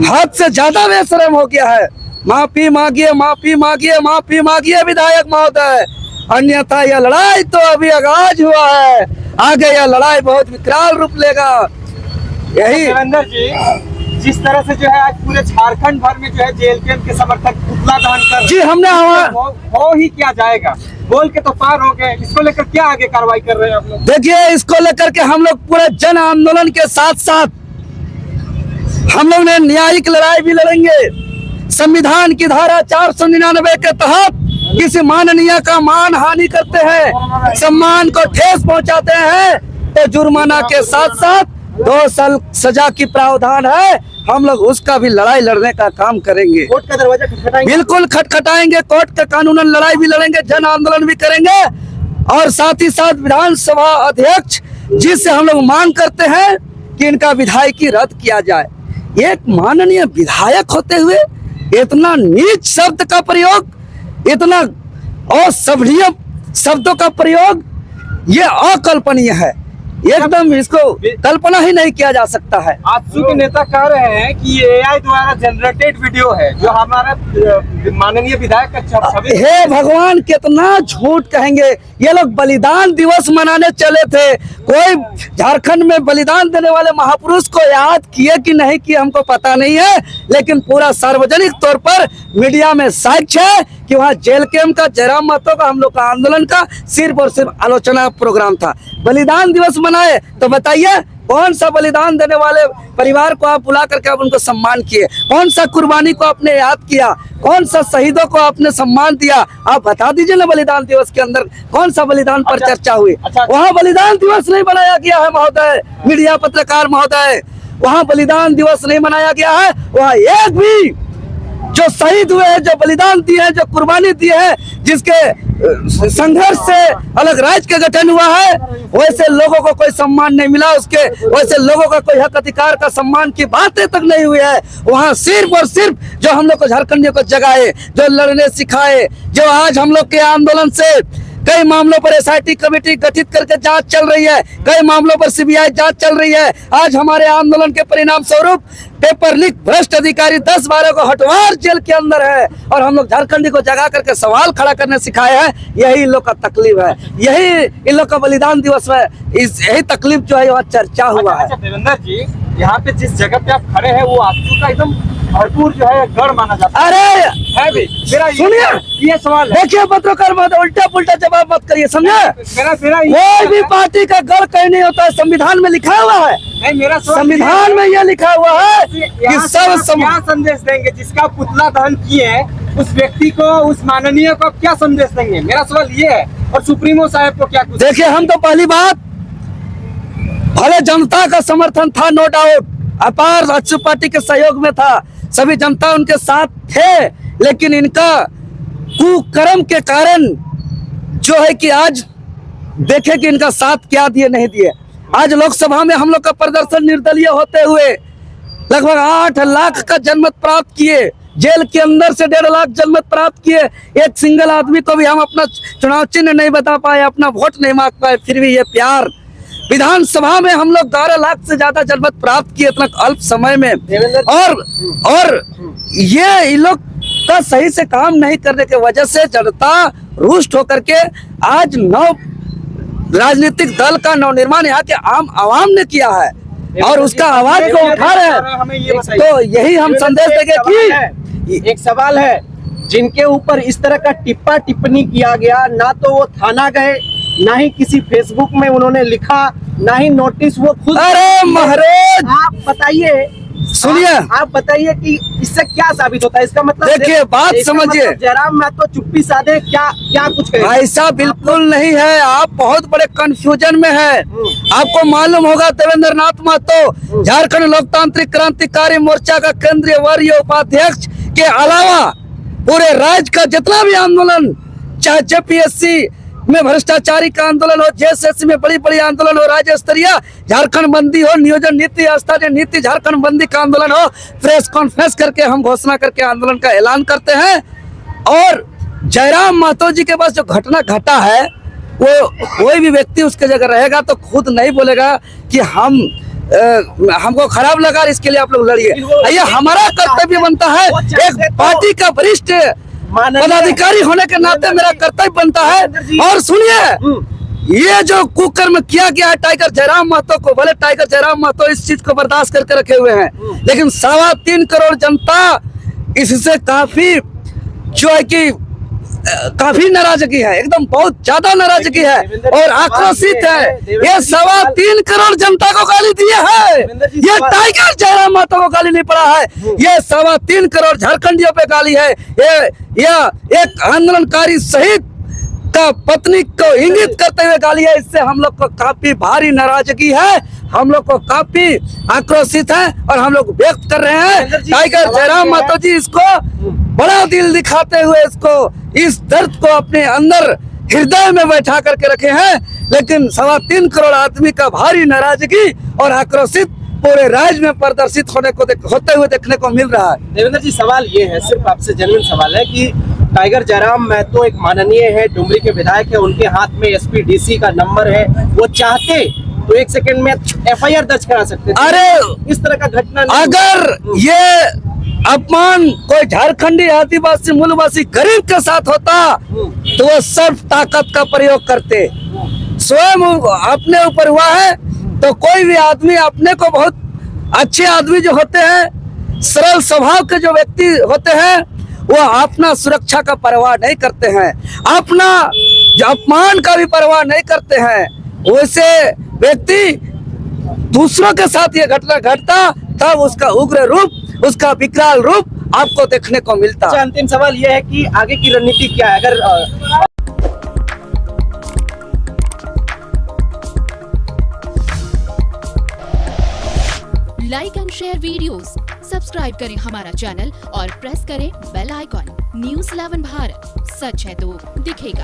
हद से ज्यादा बेशरम हो गया है। माफी मांगिए, माफी मांगिए, माफी मांगिए विधायक महोदय, अन्यथा यह लड़ाई तो अभी आगाज हुआ है, आगे यह लड़ाई बहुत विकराल रूप लेगा। यही देवेंद्र जी, जिस तरह से जो है आज पूरे झारखंड भर में जो है जेएलके के समर्थक पुतला दहन कर जी, हमने हो ही क्या जाएगा, बोल के तो पार हो गए। इसको लेकर क्या आगे कार्रवाई कर रहे हैं आप लोग? देखिए, इसको लेकर के हम लोग पूरे जन आंदोलन के साथ साथ हम लोग ने न्यायिक लड़ाई भी लड़ेंगे। संविधान की धारा 499 के तहत किसी माननीय का मान हानि करते हैं, सम्मान को ठेस पहुंचाते हैं, तो जुर्माना के साथ साथ 2 साल सजा की प्रावधान है। हम लोग उसका भी लड़ाई लड़ने का काम करेंगे। कोर्ट का दरवाजा खटखटाएंगे? बिल्कुल खटखटाएंगे, कोर्ट के कानूनन लड़ाई भी लड़ेंगे, जन आंदोलन भी करेंगे, और साथ ही साथ विधानसभा अध्यक्ष जिससे हम लोग मांग करते हैं कि इनका विधायकी रद्द किया जाए। एक माननीय विधायक होते हुए इतना नीच शब्द का प्रयोग, इतना असभ्य शब्दों का प्रयोग, ये अकल्पनीय है। एकदम इसको कल्पना ही नहीं किया जा सकता है। आजसू के नेता कह रहे हैं कि ये एआई द्वारा जनरेटेड वीडियो है जो हमारा माननीय विधायक का छवि। हे भगवान, कितना झूठ कहेंगे। ये लोग बलिदान दिवस मनाने चले थे, कोई झारखंड में बलिदान देने वाले महापुरुष को याद किए कि नहीं किए हमको पता नहीं है, लेकिन पूरा सार्वजनिक तौर पर मीडिया में साक्ष्य है कि वहाँ जेल कैंप का, जयराम महतो का, हम लोग का आंदोलन का सिर्फ और सिर्फ आलोचना प्रोग्राम था। बलिदान दिवस मनाए तो बताइए, कौन सा बलिदान देने वाले परिवार को आप बुला करके आप उनको सम्मान किए? कौन सा कुर्बानी को आपने याद किया? कौन सा शहीदों को आपने सम्मान दिया? आप बता दीजिए ना, बलिदान दिवस के अंदर कौन सा बलिदान पर चर्चा हुई? वहाँ बलिदान दिवस नहीं बनाया गया है महोदय, मीडिया पत्रकार महोदय, वहाँ बलिदान दिवस नहीं मनाया गया है। वहाँ एक भी जो शहीद हुए हैं, जो बलिदान दिए हैं, जो कुर्बानी दी है, जिसके संघर्ष से अलग राज्य का गठन हुआ है, वैसे लोगों को कोई सम्मान नहीं मिला, उसके वैसे लोगों का कोई हक अधिकार का सम्मान की बातें तक नहीं हुई है। वहाँ सिर्फ और सिर्फ जो हम लोग को झारखंडियों को जगाए, जो लड़ने सिखाए, जो आज हम लोग के आंदोलन से कई मामलों पर एसआईटी कमेटी गठित करके जांच चल रही है, कई मामलों पर सीबीआई जांच चल रही है। आज हमारे आंदोलन के परिणाम स्वरूप पेपर लीक भ्रष्ट अधिकारी 10-12 को हटवार जेल के अंदर है, और हम लोग झारखंडी को जगा करके सवाल खड़ा करने सिखाए हैं। यही इन लोग का तकलीफ है, यही इन लोग का बलिदान दिवस है, यही तकलीफ जो है वहाँ चर्चा हुआ है। देवेंद्र जी, यहाँ पे जिस जगह पे आप खड़े हैं वो आजसू का एकदम भरपूर जो है गढ़ माना जाता है। अरे है भी मेरा सुनिए, ये सवाल है। देखिए पत्रकार मत उल्टा पुल्टा जवाब मत करिए, समझे? मेरा कोई भी पार्टी का गढ़ कहीं नहीं होता है, संविधान में लिखा हुआ है। नहीं, मेरा संविधान में यह लिखा हुआ है कि सब क्या संदेश देंगे जिसका पुतला दहन किए हैं उस व्यक्ति को, उस माननीय को क्या संदेश देंगे? मेरा सवाल ये है, और सुप्रीमो साहब को क्या कुछ? देखिए, हम तो पहली बात, भले जनता का समर्थन था, नो डाउट, अपार आजसू पार्टी के सहयोग में था, सभी जनता उनके साथ थे, लेकिन इनका कुकर्म के कारण जो है कि आज देखे कि इनका साथ क्या दिए नहीं दिए। आज लोकसभा में हम लोग का प्रदर्शन निर्दलीय होते हुए लगभग 8 लाख का जनमत प्राप्त किए, जेल के अंदर से 1.5 लाख जनमत प्राप्त किए। एक सिंगल आदमी को भी हम अपना चुनाव चिन्ह नहीं बता पाए, अपना वोट नहीं मांग पाए, फिर भी ये प्यार। विधानसभा में हम लोग 12 लाख से ज्यादा जनमत प्राप्त किए इतना अल्प समय में, और ये इन लोग का सही से काम नहीं करने की वजह से जनता रुष्ट होकर के आज राजनीतिक दल का नवनिर्माण यहाँ के आम आवाम ने किया है, और उसका आवाज को उठा रहे हैं। तो यही हम संदेश देंगे कि एक सवाल है, जिनके ऊपर इस तरह का टिप्पणी किया गया, ना तो वो थाना गए, ना ही किसी फेसबुक में उन्होंने लिखा, ना ही नोटिस वो खुद। अरे महाराज, आप बताइए, सुनिए, आप बताइए कि इससे क्या साबित होता है? इसका मतलब देखिए, बात समझिए, जयराम महतो चुप्पी साधे, क्या कुछ कहे? ऐसा बिल्कुल नहीं है, आप बहुत बड़े कंफ्यूजन में है। आपको मालूम होगा देवेंद्र नाथ महतो झारखंड लोकतांत्रिक क्रांतिकारी मोर्चा का केंद्रीय वरीय उपाध्यक्ष के अलावा पूरे राज्य का जितना भी आंदोलन, चाहे जेपीएससी में भ्रष्टाचारी का आंदोलन हो, जेएसएससी में बड़ी बड़ी आंदोलन हो, राज्य स्तरीय झारखंड बंदी हो, नियोजन नीति स्थानीय नीति झारखंड बंदी का आंदोलन हो, प्रेस कॉन्फ्रेंस करके हम घोषणा करके आंदोलन का ऐलान करते हैं। और जयराम महतो जी के पास जो घटना घटा है, वो कोई भी व्यक्ति उसके जगह रहेगा तो खुद नहीं बोलेगा कि हम हमको खराब लगा और इसके लिए आप लोग लड़िए। ये हमारा कर्तव्य बनता है, एक पार्टी का वरिष्ठ पदाधिकारी होने के नाते मेरा कर्तव्य बनता है। और सुनिए, ये जो कुकर्म किया गया है टाइगर जयराम महतो को, भले टाइगर जयराम महतो इस चीज को बर्दाश्त करके रखे हुए हैं, लेकिन 3.25 करोड़ जनता इससे काफी जो है कि काफी नाराजगी है, एकदम बहुत ज्यादा नाराजगी है और आक्रोशित है। ये 3.25 करोड़ जनता को गाली दिए है, ये टाइगर जयराम महतो को गाली नहीं पड़ा है, ये 3.25 करोड़ झारखंडियों पे गाली है। ये एक आंदोलनकारी शहीद का पत्नी को इंगित करते हुए गाली है। इससे हम लोग को काफी भारी नाराजगी है, हम लोग को काफी आक्रोशित है और हम लोग व्यक्त कर रहे हैं। टाइगर जयराम महतो जी इसको बड़ा दिल दिखाते हुए इसको इस दर्द को अपने अंदर हृदय में बैठा करके रखे हैं, लेकिन 3.25 करोड़ आदमी का भारी नाराजगी और आक्रोशित पूरे राज्य में प्रदर्शित होते हुए देखने को मिल रहा है। देवेंद्र जी, सवाल ये है, सिर्फ आपसे जेन्युइन सवाल है कि टाइगर जयराम महतो एक माननीय है, डुमरी के विधायक है, उनके हाथ में एसपी-डीसी का नंबर है, वो चाहते तो 1 सेकंड में FIR दर्ज करा सकते थे। अरे इस तरह का घटना नहीं अगर ये अपमान कोई झारखंडी आदिवासी मूलवासी गरीब के साथ होता तो वो सर्व ताकत का प्रयोग करते। स्वयं अपने ऊपर हुआ है तो कोई भी आदमी अपने को बहुत अच्छे आदमी जो होते हैं, सरल स्वभाव के जो व्यक्ति होते हैं, वो अपना सुरक्षा का परवाह नहीं करते हैं, अपना अपमान का भी परवाह नहीं करते हैं। वैसे व्यक्ति दूसरों के साथ ये घटना घटता तब उसका उग्र रूप, उसका विकराल रूप आपको देखने को मिलता। अच्छा, अंतिम सवाल यह है कि आगे की रणनीति क्या है? अगर like and share videos, subscribe करें हमारा चैनल और प्रेस करें बेल आइकॉन। News 11 भारत, सच है तो दिखेगा।